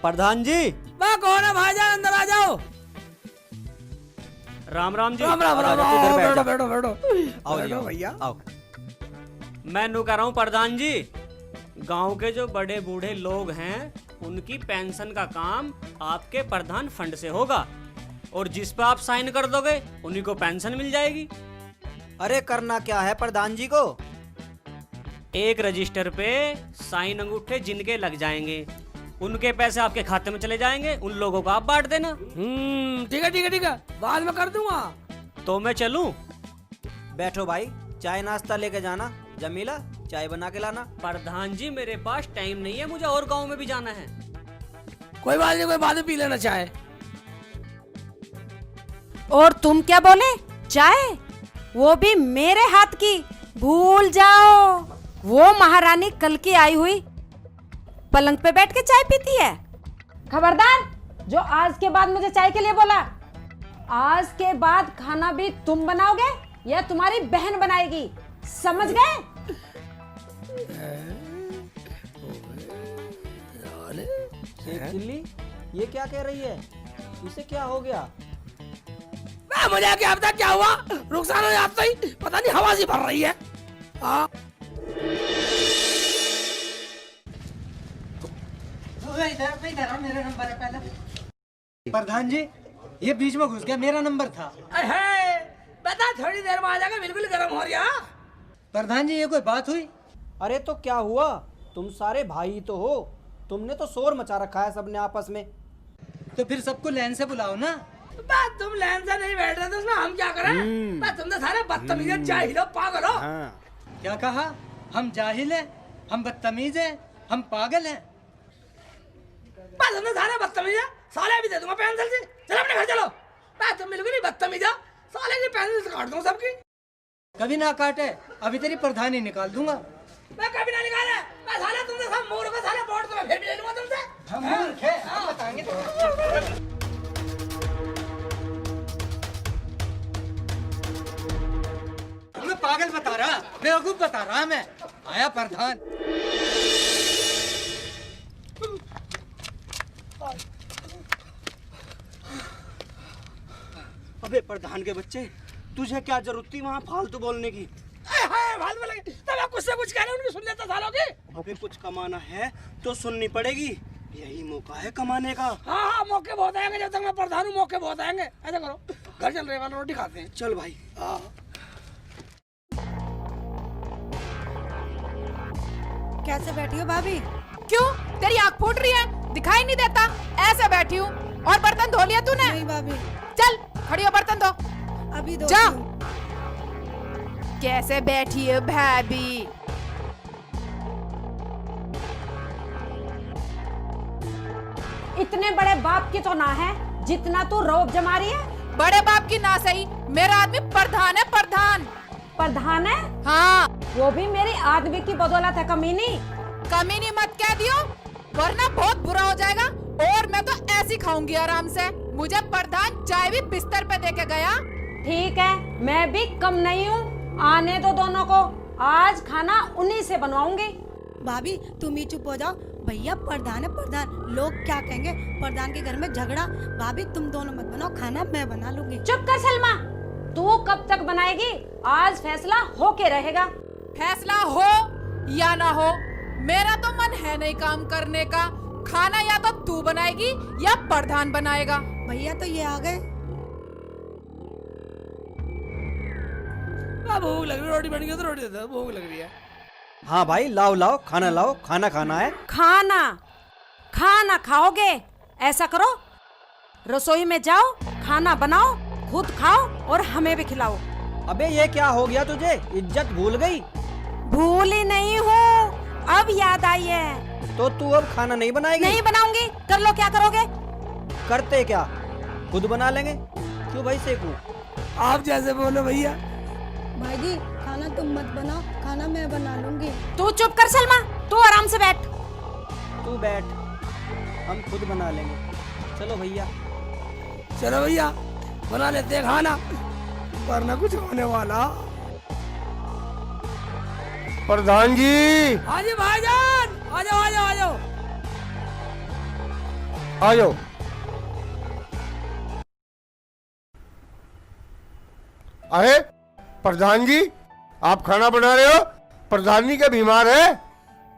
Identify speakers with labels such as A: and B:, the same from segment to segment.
A: प्रधान जी।
B: वाह कौन है भाईजान, अंदर आ जाओ।
A: राम राम जी।
B: राम राम राम राम,
A: इधर बैठ
B: बैठो
A: जाओ।
B: बैठो बैठो
A: आओ जी,
B: बैठो
A: आओ,
B: भैया।
A: आओ। मैं नू कह रहा हूँ प्रधान जी, गांव के जो बड़े बूढ़े लोग हैं उनकी पेंशन का काम आपके प्रधान फंड से होगा, और जिस पे आप साइन कर दोगे उन्हीं को पेंशन मिल जाएगी।
C: अरे करना क्या है प्रधान जी को?
A: एक रजिस्टर पे साइन अंगूठे जिनके लग जाएंगे उनके पैसे आपके खाते में चले जाएंगे, उन लोगों को आप बांट देना।
B: ठीक है ठीक है ठीक है, बाद में कर दूंगा।
A: तो मैं चलूं?
C: बैठो भाई, चाय नाश्ता लेके जाना। जमीला चाय बना के लाना।
A: प्रधान जी मेरे पास टाइम नहीं है, मुझे और गांव में भी जाना है।
B: कोई बात नहीं, कोई बाद में पी लेना चाहे।
D: और तुम क्या बोले? चाय? वो भी मेरे हाथ की? भूल जाओ, वो महारानी कल की आई हुई पलंग पे बैठ के चाय पीती है। खबरदार, जो आज के बाद मुझे चाय के लिए बोला, आज के बाद खाना भी तुम बनाओगे या तुम्हारी बहन बनाएगी, समझ गए?
C: चिल्ली ये क्या कह रही है? इसे क्या हो गया?
B: मुझे क्या पता क्या हुआ, रुखसाना जाता ही पता नहीं हवा सी भर रही है। हाँ
E: मेरा नंबर है पहले। प्रधान जी ये बीच में घुस गया, मेरा नंबर था।
B: बता, थोड़ी देर में आ जाएगा, बिल्कुल गर्म हो रहा।
E: प्रधान जी ये कोई बात हुई?
C: अरे तो क्या हुआ, तुम सारे भाई तो हो, तुमने तो शोर मचा रखा है सबने आपस में।
E: तो फिर सबको लाइन से बुलाओ ना।
B: बात तुम लाइन से नहीं बैठ रहे तो उसमें हम क्या करें? बात तुम तो सारे बदतमीज हो, जाहिल हो, पागल हो।
E: क्या कहा? हम जाहिल हैं, हम बदतमीज हैं, हम पागल हैं।
B: बात तुम तो सारे बदतमीज है, साले भी दे दूंगा पेंसिल से। चलो अपने घर चलो। बात तुम बिल्कुल ही बदतमीज हो, साले की पेंसिल से काट दूंगा सबकी।
E: कभी ना काटे, अभी तेरी प्रधानी निकाल दूंगा।
B: मैं कभी ना निकाले, मैं साले तुमसे सब मूर्ख हो, साले वोट तो मैं फिर भी ले लूंगा तुमसे।
E: हम मूर्ख हैं, हम बताएंगे तुमको। मैं पागल बता रहा, बेवकूफ बता रहा मैं। आया प्रधान।
C: अबे प्रधान के बच्चे, तुझे क्या जरूरत थी वहाँ फालतू बोलने की?
B: फालतू बोलेंगे तब आप कुछ से कुछ कह रहे हो, उनकी सुन लेता सालों की।
C: अबे कुछ कमाना है तो सुननी पड़ेगी, यही मौका है कमाने का।
B: हाँ हाँ, मौके बहुत आएंगे, जब तक मैं प्रधान हूँ मौके बहुत आएंगे। ऐसा करो, घर चल रहे वाला रोटी खाते हैं।
C: चल भाई।
D: कैसे बैठी हो भाभी? क्यों, तेरी आँख फूट रही है? दिखाई नहीं देता? ऐसे बैठी हूँ। और बर्तन धो लिया तूने?
F: नहीं भाभी।
D: चल खड़ी हो, बर्तन धो।
F: अभी दो।
D: जा। कैसे बैठी है भाभी? इतने बड़े बाप की तो ना है जितना तू रौब जमा रही है। बड़े बाप की ना सही, मेरा आदमी प्रधान है। प्रधान प्रधान है? हाँ, वो भी मेरी आदमी की बदौलत है। कमीनी कमीनी मत कह दियो, वरना बहुत बुरा हो जाएगा। और मैं तो ऐसी खाऊंगी आराम से। मुझे प्रधान चाय भी बिस्तर पे देके गया। ठीक है, मैं भी कम नहीं हूँ। आने दो दोनों को, आज खाना उन्हीं से बनवाऊंगी।
F: भाभी तुम ही चुप हो जाओ, भैया प्रधान है प्रधान, लोग क्या कहेंगे? प्रधान के घर में झगड़ा। भाभी तुम दोनों मत बनाओ खाना, मैं बना लूंगी।
D: चुप कर सलमा, तू कब तक बनाएगी? आज फैसला हो के रहेगा। फैसला हो या ना हो, मेरा तो मन है नहीं काम करने का। खाना या तो तू बनाएगी या प्रधान बनाएगा।
F: भैया तो ये आ गए।
B: भूख लग रही है, रोटी बन गई तो रोटी दे दो, भूख लग रही है।
C: हाँ भाई, लाओ लाओ खाना लाओ, खाना खाना है।
D: खाना खाना खाओगे? ऐसा करो, रसोई में जाओ, खाना बनाओ, खुद खाओ और हमें भी खिलाओ।
C: अबे ये क्या हो गया तुझे? इज्जत भूल गई?
D: भूली नहीं हूँ, अब याद आई है।
C: तो तू अब खाना नहीं बनाएगी?
D: नहीं बनाऊंगी। कर लो, क्या करोगे?
C: करते क्या, खुद बना लेंगे। क्यों भाई सेकू?
B: आप जैसे बोलो भैया।
F: भाई जी खाना तुम मत बनाओ, खाना मैं बना लूंगी।
D: तू चुप कर सलमा, तू आराम से बैठ।
C: तू बैठ, हम खुद बना लेंगे। चलो भैया।
B: चलो भैया, बना लेते हैं खाना, वरना कुछ होने वाला।
G: प्रधान जी।
B: हाँ जी भाईजान, आ जाओ आ जाओ आ जाओ।
G: आ जाओ। अरे प्रधान जी, आप खाना बना रहे हो? प्रधान जी क्या बीमार है?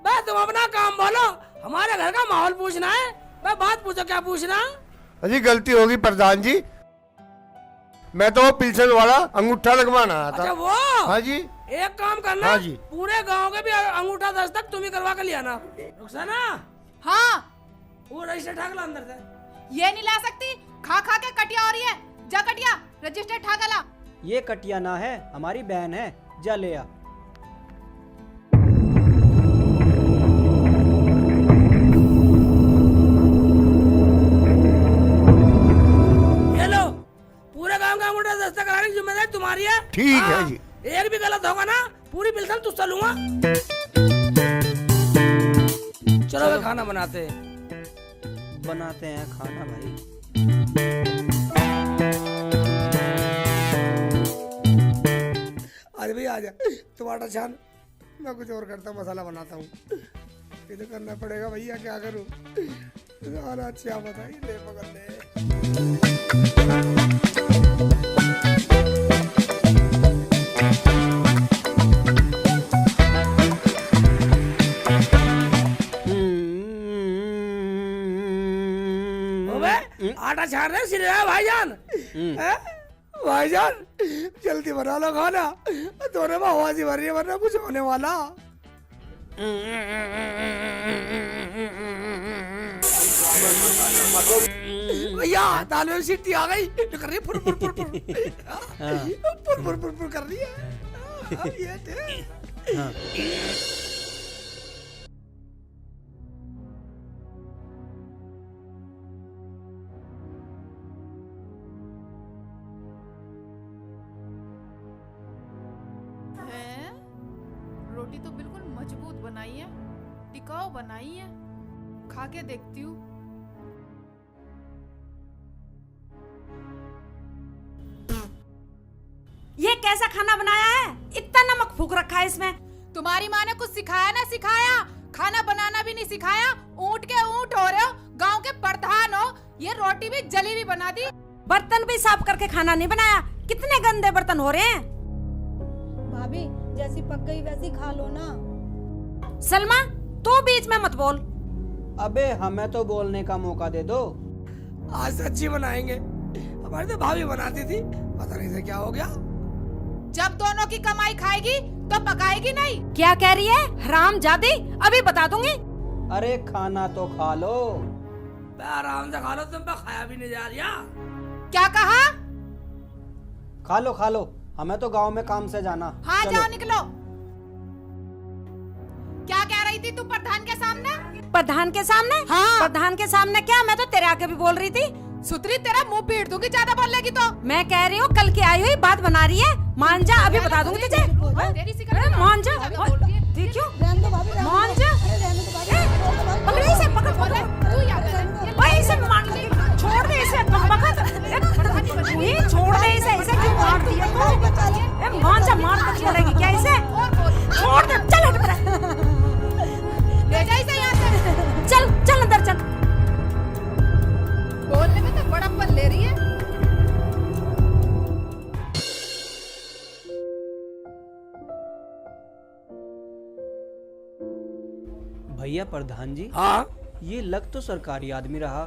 B: बे तुम अपना काम बोलो, हमारे घर का माहौल पूछना है। बे बात पूछो, क्या पूछना?
G: अजी गलती होगी प्रधान जी, मैं तो पिल्सन वाला अंगूठा लगवाना आया
B: अच्छा
G: था।
B: वो?
G: हाँ जी।
B: एक काम करना,
G: हाँ जी।
B: पूरे गांव के भी अंगूठा दस्तक तुम ही करवा के लिया ना। रुखसाना,
D: हाँ,
B: वो रजिस्टर ठाक ला अंदर से।
D: ये नहीं ला सकती, खा खा के कटिया हो रही है। जा कटिया, रजिस्टर ठाका ला।
C: ये कटिया ना है, हमारी बहन है, जा ले आ।
B: ये लो, पूरे गांव का अंगूठा दस्तक कराने की जिम्मेदारी तुम्हारी है।
G: ठीक है
B: हाँ,
G: जी।
B: एक भी गलत होगा ना, पूरी पिल्सन तुझसे लूंगा। चलो वे खाना बनाते हैं।
C: बनाते हैं खाना भाई।
B: आज भी आ जा, टमाटर छान, मैं कुछ और करता हूँ, मसाला बनाता हूँ। ये तो करना पड़ेगा भैया, क्या करूँ? खाना अच्छा बताइए, ले पकड़ ले। आटा छान रहे सिर भाईजान। हैं? भाईजान जल्दी बना लो खाना, दोनों में आवाज भर रही है, वरना कुछ होने वाला। भैया दाल में सीटी आ गई, कर रही है फुर फुर फुर फुर फुर फुर फुर फुर कर रही है। ये थे।
H: हैं? रोटी तो बिल्कुल मजबूत बनाई है, टिकाऊ बनाई है, खा के देखती हूँ।
D: ये कैसा खाना बनाया है? इतना नमक फूक रखा है इसमें।
H: तुम्हारी माँ ने कुछ सिखाया ना सिखाया, खाना बनाना भी नहीं सिखाया। ऊँट के ऊँट हो रहे हो, गांव के प्रधान हो, ये रोटी भी जली हुई बना दी।
D: बर्तन भी साफ करके खाना नहीं बनाया। कितने गंदे बर्तन हो रहे हैं।
F: भाभी जैसी पक गई वैसी खा लो ना।
D: सलमा, तू बीच में मत बोल।
C: अबे हमें तो बोलने का मौका दे दो।
B: आज सच्ची बनाएंगे, हमारी तो भाभी बनाती थी, पता नहीं से क्या हो गया।
H: जब दोनों की कमाई खाएगी तो पकाएगी नहीं।
D: क्या कह रही है हरामजादी? अभी बता दूंगी।
C: अरे खाना तो खा लो।
B: आराम से खा लो, तुम पे खाया भी नहीं जा रहा।
H: क्या कहा?
C: खा लो, हमें तो गांव में काम से जाना।
H: हाँ
C: चलो।
H: जाओ निकलो। क्या कह रही थी तू प्रधान के सामने?
D: प्रधान के सामने?
H: हाँ।
D: प्रधान के सामने क्या? मैं तो तेरे आके भी बोल रही थी।
H: सुतरी तेरा मुंह पीट दूंगी ज्यादा बोलेगी तो।
D: मैं कह रही हूँ कल की आई हुई बात बना रही है। मान जा, अभी बता दूंगी तुझे।
H: तेरी सिकल
D: अरे मान जा,
H: देखियो
F: रहने दो भाभी, रहने
D: मान
F: दो।
D: जा।
F: अरे रहने दो भाभी,
D: पकड़ इसे, पकड़ पकड़।
H: तू याद है
D: भाई इसे मान ले, छोड़ दे इसे। ये छोड़ दे इसे, इसे क्यों मार दिया तू? ए मान जा, मार कर छोड़ेगी क्या इसे? छोड़ दे, चल हट पड़ा।
H: ले जा इसे यहाँ से।
D: चल चल अंदर चल।
H: बोलने में तो बड़प्पन ले रही है।
C: भैया प्रधान जी,
B: हाँ
C: ये लग तो सरकारी आदमी रहा।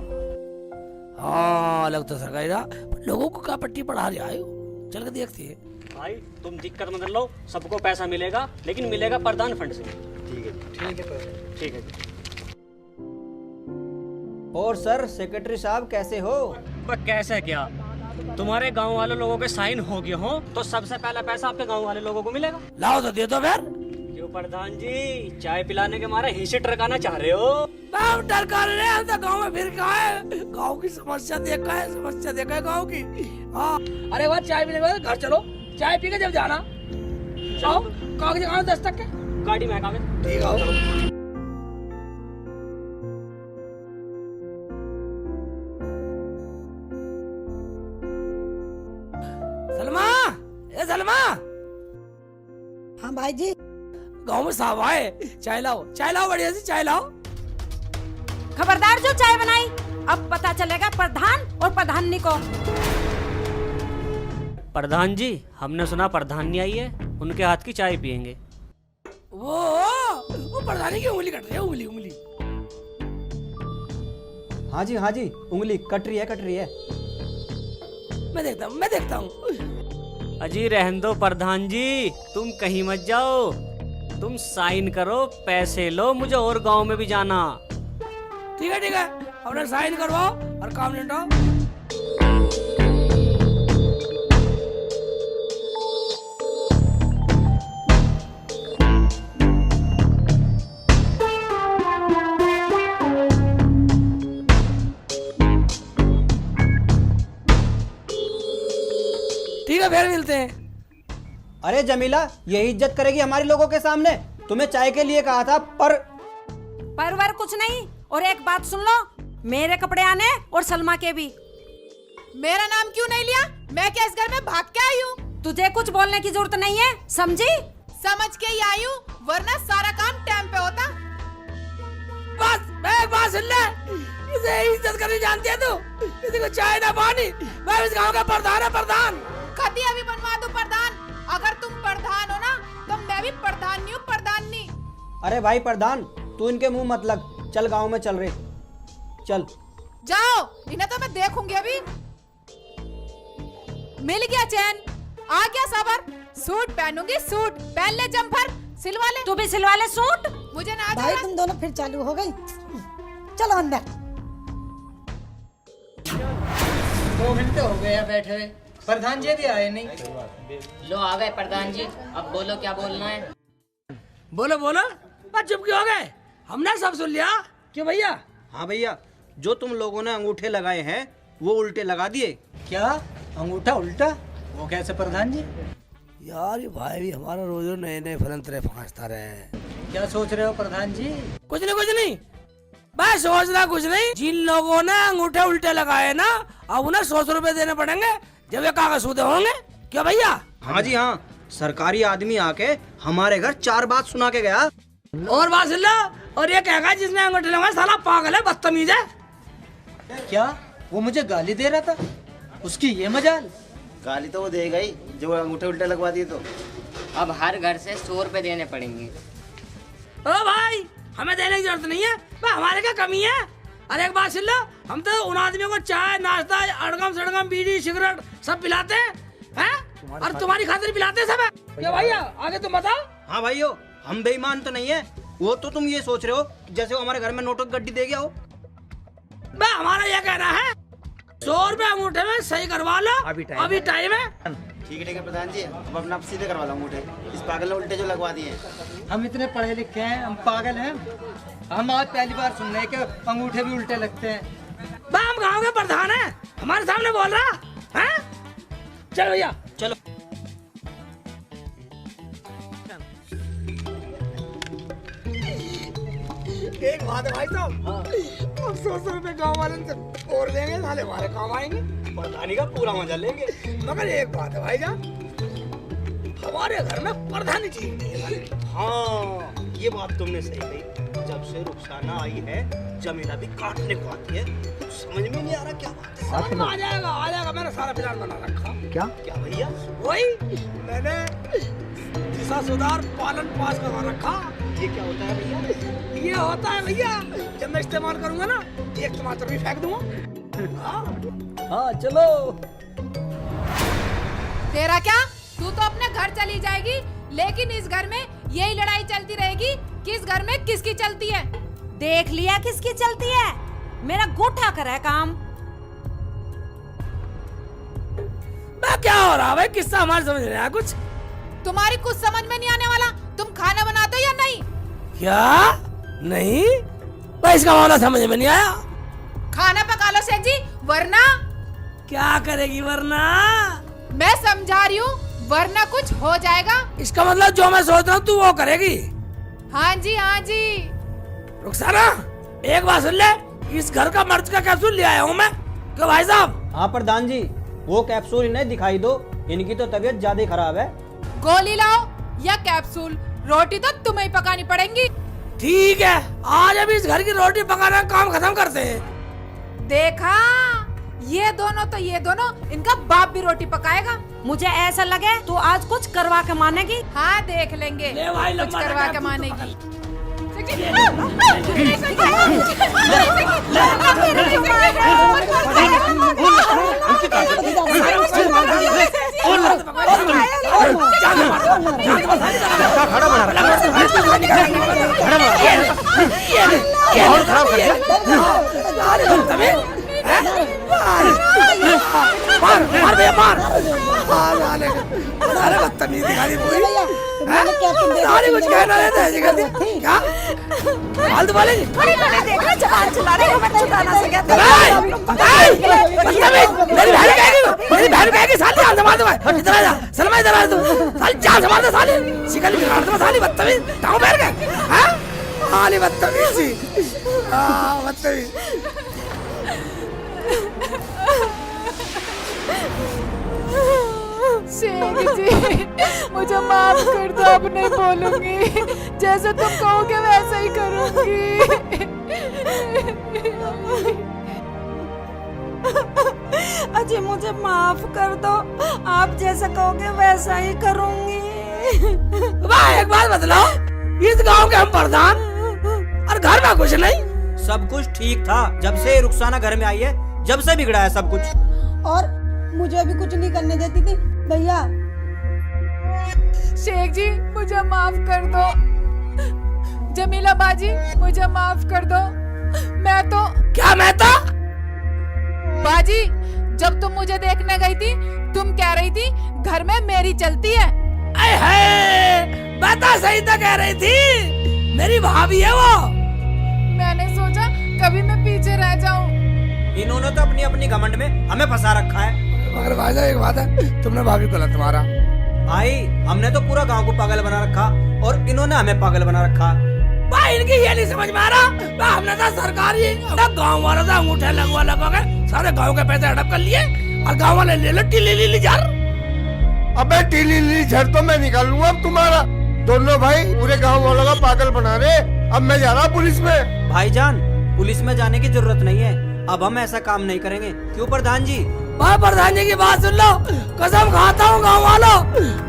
B: हाँ अलग तो सरकारी रहा, पर लोगों को क्या पट्टी पढ़ा रहा है? चल के देखते हैं।
A: भाई तुम दिक्कत मत लो, सबको पैसा मिलेगा, लेकिन मिलेगा प्रधान फंड से। ठीक है जी।
C: और सर सेक्रेटरी साहब कैसे हो?
A: पर कैसे क्या, तुम्हारे गांव वाले लोगों के साइन हो गए हो तो सबसे पहला पैसा आपके गांव वाले लोगों को मिलेगा।
B: लाओ तो दे दो फिर।
A: क्यों प्रधान जी, चाय पिलाने के मारे हिस्से टरकाना चाह रहे हो?
B: बाप डर कर रहे हैं, हम तो गाँव में फिर कहा है, गाँव की समस्या देखा है, समस्या देखा है गाँव की। हाँ अरे वह चाय पीने के बाद घर चलो, चाय पी के जब जाना। आओ कागज कहाँ 10 तक के
A: गाड़ी में कागज।
B: ठीक है। सलमा, ए सलमा,
F: हाँ भाई जी।
B: गाँव में साहब आए, चाय लाओ, चाय लाओ, बढ़िया सी चाय लाओ।
D: खबरदार जो चाय बनाई अब पता चलेगा प्रधान और प्रधानी को।
A: प्रधान जी, हमने सुना प्रधानी आई है, उनके हाथ की चाय पियेंगे।
B: वो प्रधानी की उंगली कट रही है, उंगली।
C: हाँ जी उंगली कट रही है।
B: मैं देखता हूँ।
A: अजी रहने दो प्रधान जी, तुम कहीं मत जाओ, तुम साइन करो, पैसे लो, मुझे और गांव में भी जाना।
B: ठीक है, अपने साइन करवाओ और काम निपटाओ। ठीक है, फिर मिलते हैं।
C: अरे जमीला, यही इज्जत करेगी हमारे लोगों के सामने? तुम्हें चाय के लिए कहा था
D: परवर कुछ नहीं। और एक बात सुन लो, मेरे कपड़े आने और सलमा के भी।
H: मेरा नाम क्यों नहीं लिया? मैं क्या इस घर में भाग के आई हूँ?
D: तुझे कुछ बोलने की जरूरत नहीं है, समझी?
H: समझ के ही आई हूँ, वरना सारा काम टाइम पे होता।
B: बस एक बात सुन ले, इसे इज्जत करनी जानती है तू? किसी को चाय ना पानी, मैं इस गांव का प्रधान है, प्रधान।
H: कभी अभी बनवा दो प्रधान। अगर तुम प्रधान हो ना, तो मैं भी प्रधान हूँ, प्रधानी।
C: अरे भाई प्रधान, तू इनके मुंह मत लग, चल गांव में चल रहे, चल।
H: जाओ, इन्हें तो मैं देखूंगी अभी। मिल गया चैन, आ गया सबर। सूट पहनूंगी, सूट पहन ले, जम्पर सिलवा ले।
D: तू भी सिलवा ले सूट।
H: मुझे ना
F: भाई तुम दोनों फिर चालू हो गई। चलो अंदर।
E: 2 घंटे हो गए हैं बैठे हुए, प्रधान जी भी आए नहीं।
I: लो आ गए प्रधान जी, अब बोलो क्या बोलना है।
B: बोलो बस चुप क्यों हो गए? हमने सब सुन लिया। क्यों भैया?
C: हाँ भैया, जो तुम लोगों ने अंगूठे लगाए हैं वो उल्टे लगा दिए।
E: क्या अंगूठा उल्टा? वो कैसे प्रधान जी?
B: यार ये भाई भी हमारा रोज नए फलंतरे फांसता रहे।
E: क्या सोच रहे हो प्रधान जी?
B: कुछ नहीं, मैं सोच रहा कुछ नहीं। जिन लोगों ने अंगूठे उल्टे लगाए ना, अब उन्हें 100 रुपए देने पड़ेंगे जब ये कागज सूदे होंगे। क्या भैया?
C: हाँ जी हाँ, सरकारी आदमी आके हमारे घर 4 बात सुना के गया।
B: और बात सुन लो, और ये कहेगा जिसने अंगूठे लगाए साला पागल है, बदतमीज है।
E: क्या वो मुझे गाली दे रहा था? उसकी ये मजाल।
J: गाली तो वो देगा ही जो अंगूठे उल्टे लगवा दिए तो।
I: अब हर घर से 100 रुपए देने पड़ेंगे।
B: ओ भाई, हमें देने की जरूरत नहीं है, हमारे क्या कमी है? अरे एक बात सुन लो, हम तो उन आदमियों को चाय नाश्ता अड़गम सड़गम बीड़ी सिगरेट सब पिलाते हैं, और तुम्हारी खातिर पिलाते सब है। क्या भैया आगे तुम बताओ।
C: हाँ भाइयों, हम बेईमान तो नहीं है। वो तो तुम ये सोच रहे हो जैसे वो हमारे घर में नोटों की गड्डी दे गया हो।
B: हमारा ये कहना है 100 रुपए अंगूठे में सही करवा लो, अभी टाइम है।
J: ठीक है प्रधान जी, अब अपना सीधे करवा लो अंगूठे। इस पागल ने उल्टे जो लगवा दिए।
E: हम इतने पढ़े लिखे हैं, हम पागल हैं? हम आज पहली बार सुन रहे हैं कि अंगूठे भी उल्टे लगते हैं।
B: हम गाँव के प्रधान है, हमारे सामने बोल रहा है। चलो भैया
C: चलो।
B: एक बात है भाई साहब, हम 100 रुपए गाँव वाले से और देंगे, साले हमारे काम आएंगे,
C: प्रधानी का पूरा मजा लेंगे।
B: मगर एक बात है भाई जान, हमारे घर में प्रधानी चीज नहीं है।
C: हाँ, ये बात तुमने सही कही। जब से रुखसाना आई है, जमीला भी काटने को आती है। कुछ समझ में नहीं आ रहा क्या बात है।
B: समझ में आ जाएगा। मैंने सारा प्लान बना रखा।
C: क्या भैया?
B: वही मैंने दिशा सुधार पालन पास करवा रखा।
C: ये क्या होता है भैया?
B: ये होता है भैया, जब मैं इस्तेमाल करूंगा ना, एक टमाटर भी फेंक दूंगा।
C: हाँ चलो।
H: तेरा क्या? तू तो अपने घर चली जाएगी, लेकिन इस घर में यही लड़ाई चलती रहेगी, किस घर में किसकी चलती है।
D: देख लिया किसकी चलती है, मेरा गोठा कर है काम।
B: क्या हो रहा है भाई? किस्सा हमारे समझ नहीं आया कुछ।
H: तुम्हारी कुछ समझ में नहीं आने वाला। तुम खाना बनाते हो या नहीं?
B: क्या नहीं भाई, इसका मामला समझ में नहीं आया।
H: खाना पका लो सेठ जी, वरना
B: क्या करेगी वरना?
H: मैं समझा रही हूँ, वरना कुछ हो जाएगा।
B: इसका मतलब जो मैं सोच रहा हूँ तू वो करेगी।
H: हाँ जी हाँ जी।
B: रुखसाना एक बात सुन ले, इस घर का मर्ज का कैप्सूल ले आया हूँ मैं। क्यों भाई साहब?
C: हाँ प्रधान जी, वो कैप्सूल इन्हें दिखाई दो, इनकी तो तबीयत ज्यादा खराब है।
H: गोली लाओ या कैप्सूल, रोटी तो तुम्हें ही पकानी पड़ेगी।
B: ठीक है, आज अभी इस घर की रोटी पकाने का काम खत्म करते हैं।
H: देखा, ये दोनों इनका बाप भी रोटी पकाएगा।
D: मुझे ऐसा लगे तू आज कुछ करवा के मानेगी।
H: हाँ देख लेंगे
B: ले भाई,
H: कुछ
B: लंबा
H: करवा
B: लगा
H: के
B: तू
H: मानेगी।
B: मार भैया मार। अरे बदतमीज दिखा दी पूरी। अरे कुछ कहना रहता है क्या? फालतू वाले
D: देखा जबान चला रहे हो, मैं छुटाना से कहते
B: मेरी बहन कहेगी साली जान से मार दो। इधर आ जा सलमा, इधर आ तू। साली जान से मार दो साली, शिकल बिगाड़ दो साली, बदतमीज टांग पैर के। हैं साली बदतमीज सी, बदतमीज।
H: शेख जी मुझे माफ कर दो, अब नहीं बोलूंगी। जैसे तुम कहोगे वैसा ही करूंगी।
D: अजी मुझे माफ कर दो, आप जैसा कहोगे वैसा ही करूंगी।
B: वाह, एक बात बतलाओ, इस गांव के हम प्रधान और घर में कुछ नहीं।
C: सब कुछ ठीक था जब से रुखसाना घर में आई है, जब से बिगड़ा है सब कुछ।
F: और मुझे भी कुछ नहीं करने देती थी भैया।
H: शेख जी मुझे माफ कर दो, जमीला बाजी मुझे माफ कर दो। मैं तो बाजी, जब तुम मुझे देखने गई थी, तुम कह रही थी घर में मेरी चलती है।
B: बता, सही तो कह रही थी, मेरी भाभी है वो।
H: मैंने सोचा कभी मैं पीछे रह जाऊं।
C: इन्होंने तो अपनी अपनी घमंड में हमें फंसा रखा है।
B: मगर भाईजा एक बात है, तुमने भाभी को गलत मारा।
C: भाई हमने तो पूरा गांव को पागल बना रखा और इन्होंने हमें पागल बना रखा।
B: भाई इनकी ये नहीं समझ में आ रहा, हमने तो सरकारी गाँव वालों से अंगूठे लगवा के सारे गाँव के पैसे हड़प कर लिए और गाँव वाले ले लो टीली झर।
G: अबे टीली झर तो मैं निकाल लूंगा अब तुम्हारा। दोनों भाई पूरे गांव वालों का पागल बना रहे। अब मैं जा रहा पुलिस में।
C: भाईजान पुलिस में जाने की जरूरत नहीं है, अब हम ऐसा काम नहीं करेंगे। क्यों प्रधान जी?
B: भाई प्रधान जी की बात सुन लो, कसम खाता हूँ गाँव वालों,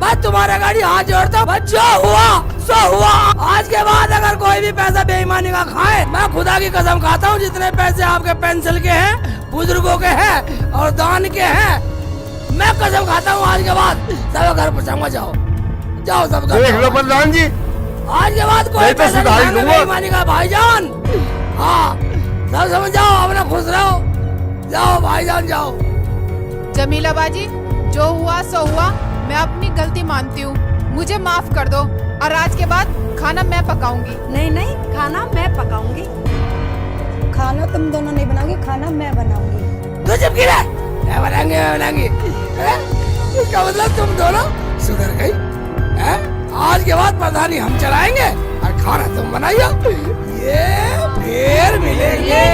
B: भाई तुम्हारे गाड़ी हाथ जोड़ता हूँ, जो हुआ सो हुआ। आज के बाद अगर कोई भी पैसा बेईमानी का खाए, मैं खुदा की कसम खाता हूँ, जितने पैसे आपके पेंसिल के हैं, बुजुर्गों के हैं और दान के हैं, मैं कसम खाता हूँ आज के बाद सब घर पहुँचाऊंगा। जाओ जाओ सब घर
G: देख लो प्रधान जी,
B: आज के बाद कोई पैसा बेईमानी का भाईजान। हाँ सब समझ जाओ, अपना खुश रहो। जाओ भाईजान जाओ।
H: जमीला बाजी, जो हुआ सो हुआ, मैं अपनी गलती मानती हूँ, मुझे माफ कर दो। और आज के बाद खाना मैं पकाऊंगी।
D: नहीं नहीं, खाना मैं पकाऊंगी।
F: खाना तुम दोनों नहीं बनाओगे, खाना मैं बनाऊंगी।
B: तो जब गिरा मैं बनाएंगे। इसका मतलब तुम दोनों सुधर गई। आज के बाद प्रधानी हम चलाएंगे और खाना तुम बनाइए। ये फिर मिलेंगे।